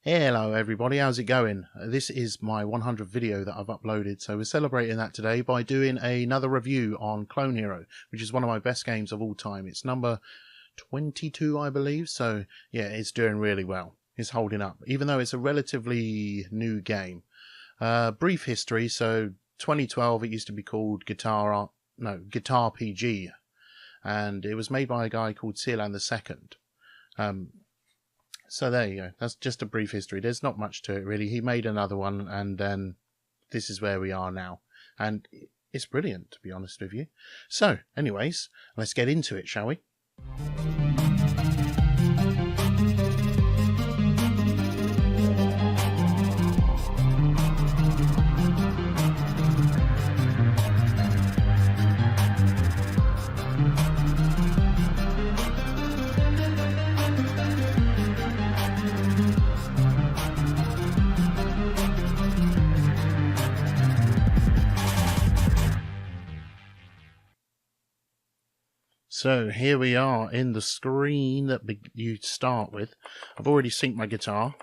Hello everybody, how's it going? This is my 100th video that I've uploaded, so we're celebrating that today by doing another review on Clone Hero, which is one of my best games of all time. It's number 22, I believe, so yeah, it's doing really well. It's holding up, even though it's a relatively new game. Brief history, so 2012 it used to be called Guitar PG, and it was made by a guy called Sealand II. So there you go. That's just a brief history. There's not much to it, really. He made another one, and then this is where we are now. And it's brilliant, to be honest with you. So, anyways, let's get into it, shall we? So here we are in the screen that you start with. I've already synced my guitar,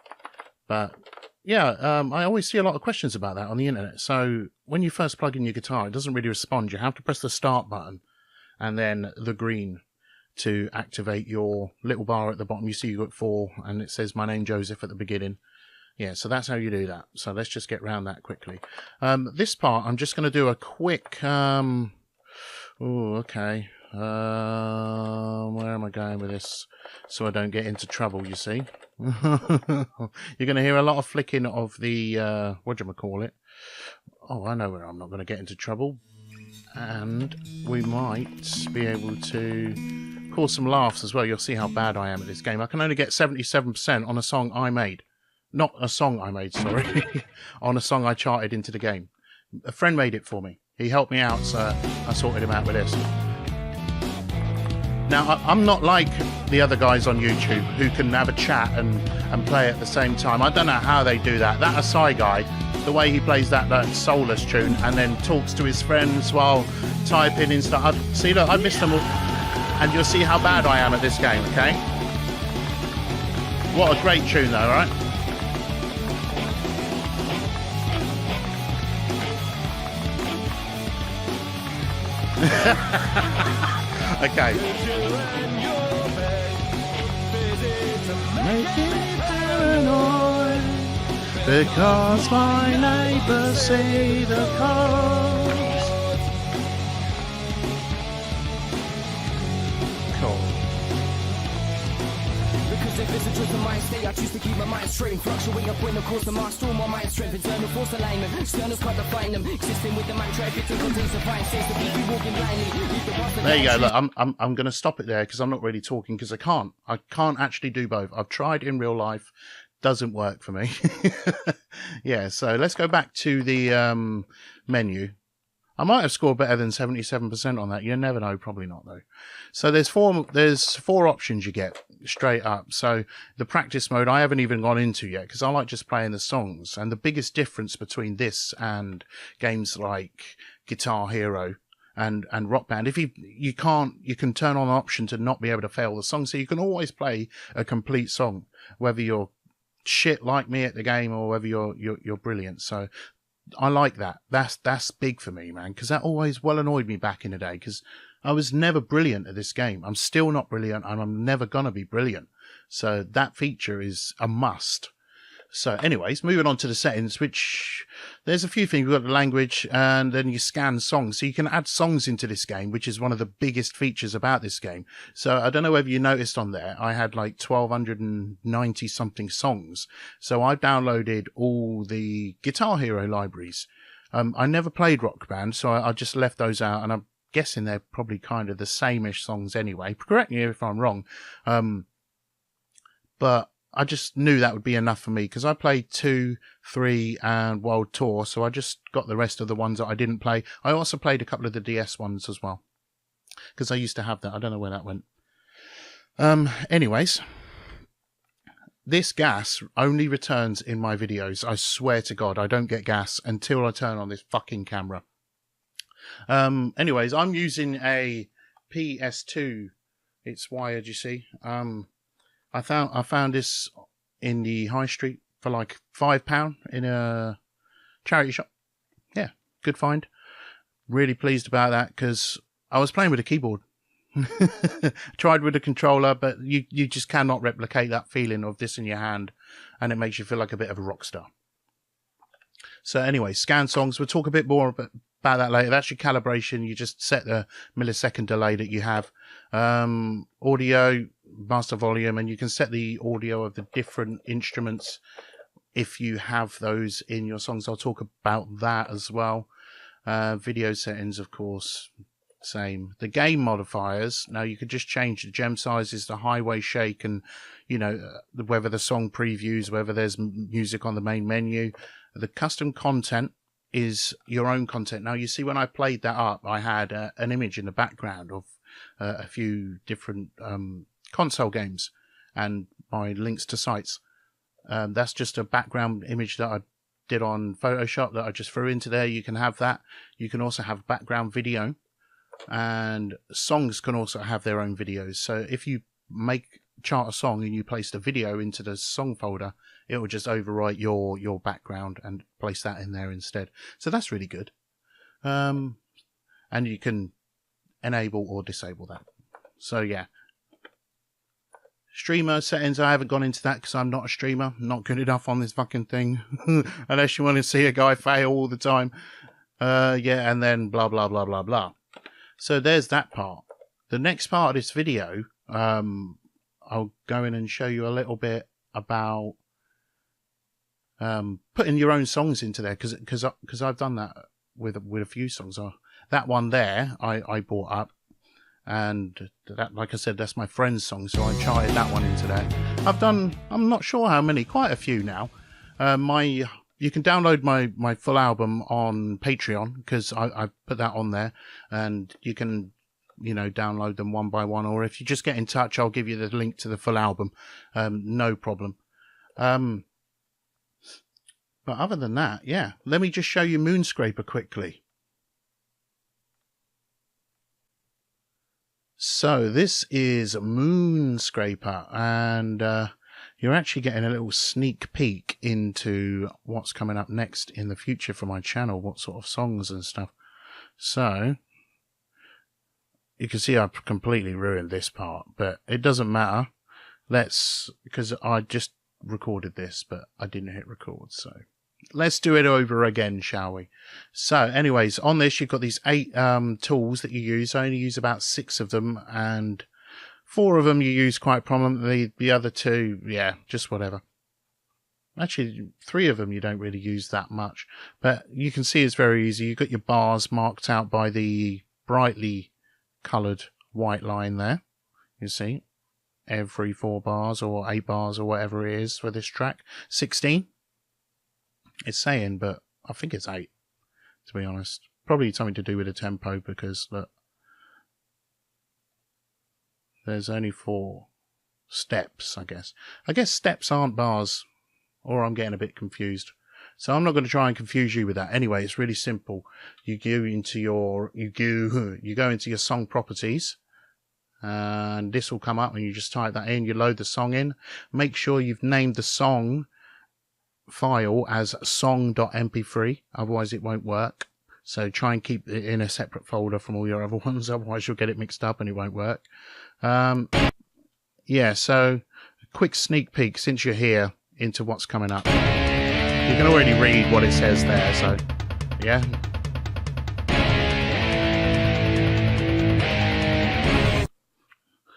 but yeah, I always see a lot of questions about that on the internet. So when you first plug in your guitar, it doesn't really respond. You have to press the start button and then the green to activate your little bar at the bottom. You see you've got 4 and it says my name Joseph at the beginning. Yeah, so that's how you do that. So let's just get around that quickly. This part, I'm just going to do a quick... okay. Where am I going with this so I don't get into trouble, you see? You're going to hear a lot of flicking of the, whatchamacallit. Oh, I know where I'm not going to get into trouble. And we might be able to cause some laughs as well. You'll see how bad I am at this game. I can only get 77% on a song I made. Not a song I made, sorry. On a song I charted into the game. A friend made it for me. He helped me out, so I sorted him out with this. Now, I'm not like the other guys on YouTube who can have a chat and play at the same time. I don't know how they do that. That Asai guy, the way he plays that Soulless tune and then talks to his friends while typing and stuff. See, look, I missed them all. And you'll see how bad I am at this game, okay? What a great tune, though, right? Okay. Making me paranoid because my neighbours see the cars. Cool. Because if it's a truth of mind state, I choose to keep my mind straight and fluctuate up when the course of my storm, my mind strength, internal force alignment. Sternals can't define them. Existing with the mind traffic to contain surprise, says to be walking blindly. There you go. Look, I'm going to stop it there because I'm not really talking because I can't actually do both. I've tried in real life, doesn't work for me. Yeah, so let's go back to the menu. I might have scored better than 77% on that. You never know, probably not though. So there's four options you get straight up. So the practice mode I haven't even gone into yet because I like just playing the songs. And the biggest difference between this and games like Guitar Hero and Rock Band, if you can turn on an option to not be able to fail the song, so you can always play a complete song, whether you're shit like me at the game or whether you're brilliant. So I like that. That's big for me, man, because that always well annoyed me back in the day because I was never brilliant at this game. I'm still not brilliant and I'm never gonna be brilliant. So that feature is a must. So anyways, moving on to the settings, which there's a few things. We've got the language and then you scan songs. So you can add songs into this game, which is one of the biggest features about this game. So I don't know whether you noticed on there, I had like 1,290 something songs. So I downloaded all the Guitar Hero libraries. I never played Rock Band, so I just left those out and I'm guessing they're probably kind of the same-ish songs anyway. Correct me if I'm wrong. But I just knew that would be enough for me because I played 2, 3 and World Tour. So I just got the rest of the ones that I didn't play. I also played a couple of the DS ones as well because I used to have that. I don't know where that went. Anyways, this gas only returns in my videos. I swear to God, I don't get gas until I turn on this fucking camera. Anyways, I'm using a PS2. It's wired, you see. I found this in the high street for like £5 in a charity shop. Yeah, good find. Really pleased about that because I was playing with a keyboard. Tried with a controller, but you just cannot replicate that feeling of this in your hand, and it makes you feel like a bit of a rock star. So anyway, scan songs. We'll talk a bit more about that later. That's your calibration. You just set the millisecond delay that you have. Audio, master volume, and you can set the audio of the different instruments if you have those in your songs. I'll talk about that as well. Video settings, of course, same. The game modifiers, now you could just change the gem sizes, the highway shake, and whether the song previews, whether there's music on the main menu. The custom content is your own content. Now you see when I played that up, I had an image in the background of a few different console games and my links to sites. That's just a background image that I did on Photoshop that I just threw into there. You can have that. You can also have background video, and songs can also have their own videos. So if you chart a song and you place the video into the song folder, it will just overwrite your background and place that in there instead. So that's really good. And you can enable or disable that. So yeah. Streamer settings, I haven't gone into that because I'm not a streamer. I'm not good enough on this fucking thing. Unless you want to see a guy fail all the time. Yeah, and then blah, blah, blah, blah, blah. So there's that part. The next part of this video, I'll go in and show you a little bit about putting your own songs into there, because I've done that with a few songs. That one there, I bought up. And that, like I said, that's my friend's song, so I charted that one into there. I'm not sure how many, quite a few now. You can download my full album on Patreon, because I put that on there, and you can, download them one by one, or if you just get in touch, I'll give you the link to the full album. No problem. But other than that, yeah, let me just show you Moonscraper quickly. So this is Moonscraper, and you're actually getting a little sneak peek into what's coming up next in the future for my channel, what sort of songs and stuff. So you can see I've completely ruined this part, but it doesn't matter. Because I just recorded this, but I didn't hit record, so let's do it over again, shall we? So anyways, on this you've got these 8 tools that you use. I only use about 6 of them, and 4 of them you use quite prominently. The other 2, yeah, just whatever. Actually, 3 of them you don't really use that much, but you can see it's very easy. You've got your bars marked out by the brightly coloured white line there. You see, every 4 bars or 8 bars or whatever it is for this track. 16. It's saying, but I think it's 8, to be honest. Probably something to do with the tempo, because look, there's only 4 steps, I guess. I guess steps aren't bars, or I'm getting a bit confused. So I'm not going to try and confuse you with that. Anyway, it's really simple. You go into your song properties, and this will come up, and you just type that in. You load the song in. Make sure you've named the song file as song.mp3, otherwise it won't work. So try and keep it in a separate folder from all your other ones, otherwise you'll get it mixed up and it won't work. Yeah, so a quick sneak peek, since you're here, into what's coming up. You can already read what it says there, so yeah.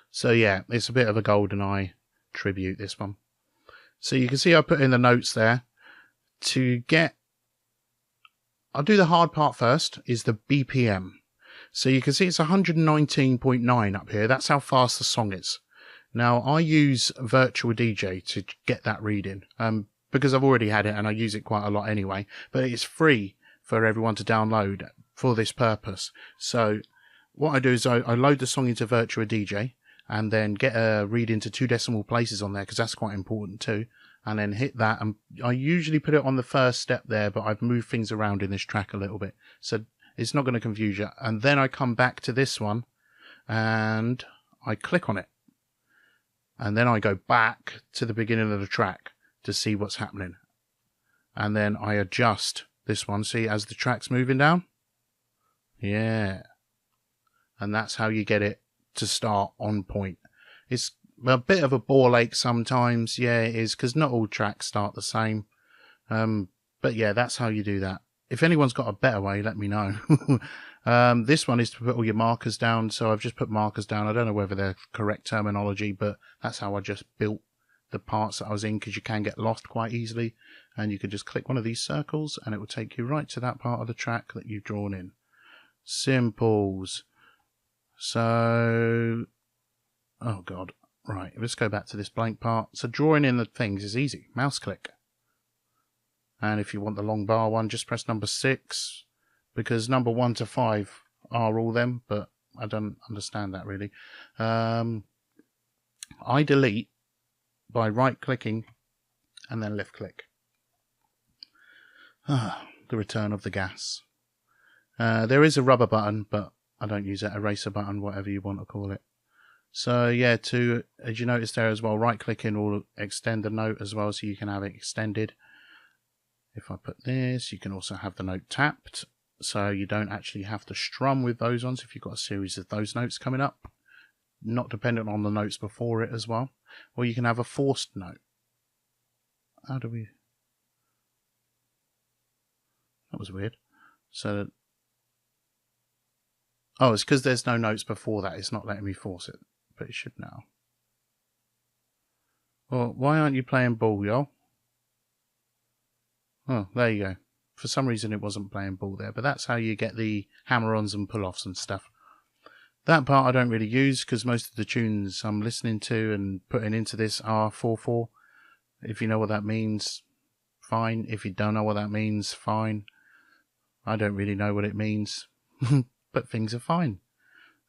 So yeah, it's a bit of a GoldenEye tribute, this one. So you can see I put in the notes there. I'll do the hard part first, is the BPM. So you can see it's 119.9 up here. That's how fast the song is. Now I use Virtual DJ to get that reading, because I've already had it and I use it quite a lot anyway, but it's free for everyone to download for this purpose. So what I do is I load the song into Virtual DJ, and then get a read into 2 decimal places on there, because that's quite important too. And then hit that, and I usually put it on the first step there, but I've moved things around in this track a little bit, so it's not going to confuse you. And then I come back to this one, and I click on it. And then I go back to the beginning of the track. to see what's happening. And then I adjust this one, see, as the track's moving down. Yeah. And that's how you get it to start on point. It's a bit of a ball ache sometimes. Yeah, it is, because not all tracks start the same. But yeah, that's how you do that. If anyone's got a better way, let me know. This one is to put all your markers down. So I've just put markers down. I don't know whether they're correct terminology, but that's how I just built the parts that I was in, because you can get lost quite easily. And you can just click one of these circles and it will take you right to that part of the track that you've drawn in. Simples. So, oh God. Right, let's go back to this blank part. So drawing in the things is easy. Mouse click. And if you want the long bar one, just press number 6. Because number 1 to 5 are all them, but I don't understand that really. I delete by right clicking and then left click. The return of the gas. There is a rubber button, but I don't use it. Eraser button, whatever you want to call it. So yeah, as you notice there as well, right clicking will extend the note as well, so you can have it extended. If I put this, you can also have the note tapped, so you don't actually have to strum with those ones if you've got a series of those notes coming up, not dependent on the notes before it as well. Or you can have a forced note. How do we... That was weird. So, oh, it's because there's no notes before that. It's not letting me force it, but it should now. Well, why aren't you playing ball, y'all? Oh, there you go. For some reason it wasn't playing ball there, but that's how you get the hammer-ons and pull-offs and stuff. That part I don't really use, because most of the tunes I'm listening to and putting into this are 4/4. If you know what that means, fine. If you don't know what that means, fine. I don't really know what it means, but things are fine.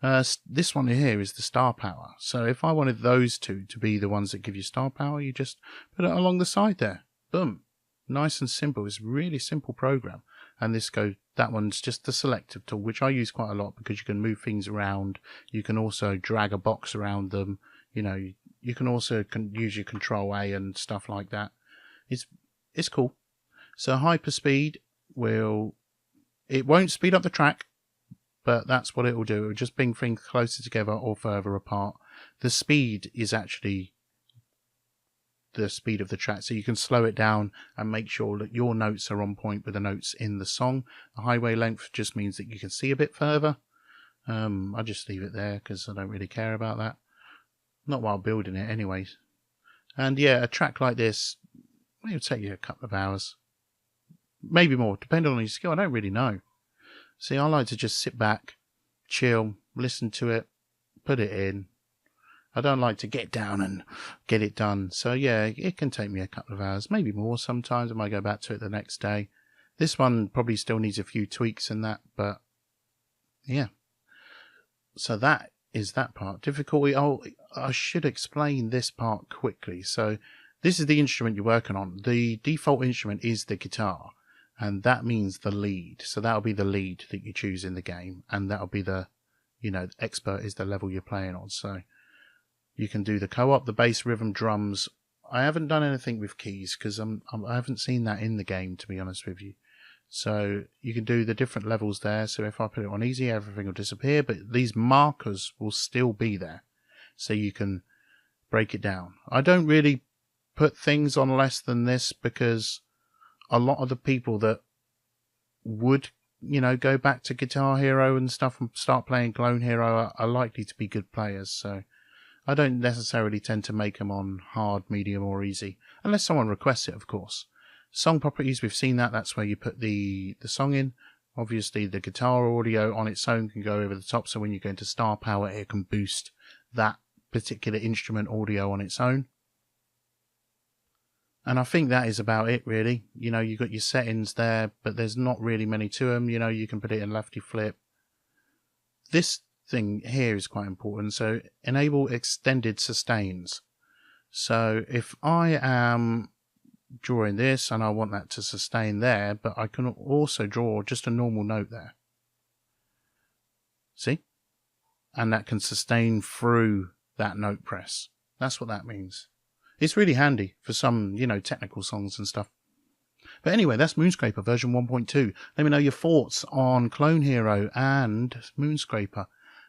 This one here is the star power. So if I wanted those two to be the ones that give you star power, you just put it along the side there. Boom. Nice and simple. It's a really simple program. And that one's just the selective tool, which I use quite a lot because you can move things around. You can also drag a box around them. You know, you can also use your Control A and stuff like that. It's cool. So hyperspeed it won't speed up the track, but that's what it will do. It will just bring things closer together or further apart. The speed is actually the speed of the track, so you can slow it down and make sure that your notes are on point with the notes in the song. The highway length just means that you can see a bit further. I just leave it there because I don't really care about that. Not while building it anyways. And yeah, a track like this, it will take you a couple of hours. Maybe more, depending on your skill. I don't really know. See, I like to just sit back, chill, listen to it, put it in. I don't like to get down and get it done. So yeah, it can take me a couple of hours, maybe more sometimes. I might go back to it the next day. This one probably still needs a few tweaks and that, but yeah. So that is that part. Difficulty. Oh, I should explain this part quickly. So this is the instrument you're working on. The default instrument is the guitar, and that means the lead. So that'll be the lead that you choose in the game, and that'll be the, expert is the level you're playing on. So you can do the co-op, the bass, rhythm, drums. I haven't done anything with keys because I haven't seen that in the game, to be honest with you. So you can do the different levels there. So if I put it on easy, everything will disappear, but these markers will still be there. So you can break it down. I don't really put things on less than this because a lot of the people that would, go back to Guitar Hero and stuff and start playing Clone Hero are likely to be good players. So I don't necessarily tend to make them on hard, medium or easy, unless someone requests it, of course. Song properties, we've seen that. That's where you put the song in. Obviously, the guitar audio on its own can go over the top, so when you go into star power, it can boost that particular instrument audio on its own. And I think that is about it, really. You've got your settings there, but there's not really many to them. You can put it in lefty flip. This thing here is quite important. So enable extended sustains. So if I am drawing this and I want that to sustain there, but I can also draw just a normal note there. See? And that can sustain through that note press. That's what that means. It's really handy for some, technical songs and stuff. But anyway, that's Moonscraper version 1.2. Let me know your thoughts on Clone Hero and Moonscraper.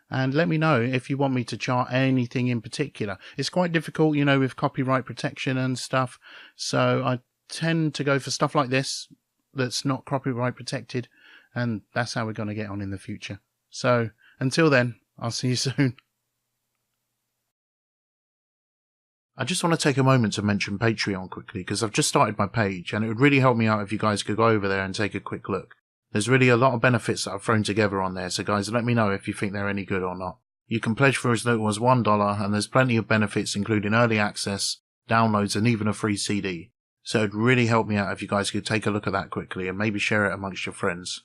And let me know if you want me to chart anything in particular. It's quite difficult, with copyright protection and stuff. So I tend to go for stuff like this that's not copyright protected. And that's how we're going to get on in the future. So until then, I'll see you soon. I just want to take a moment to mention Patreon quickly, because I've just started my page, and it would really help me out if you guys could go over there and take a quick look. There's really a lot of benefits that I've thrown together on there, so guys, let me know if you think they're any good or not. You can pledge for as little as $1, and there's plenty of benefits including early access, downloads, and even a free CD. So it'd really help me out if you guys could take a look at that quickly and maybe share it amongst your friends.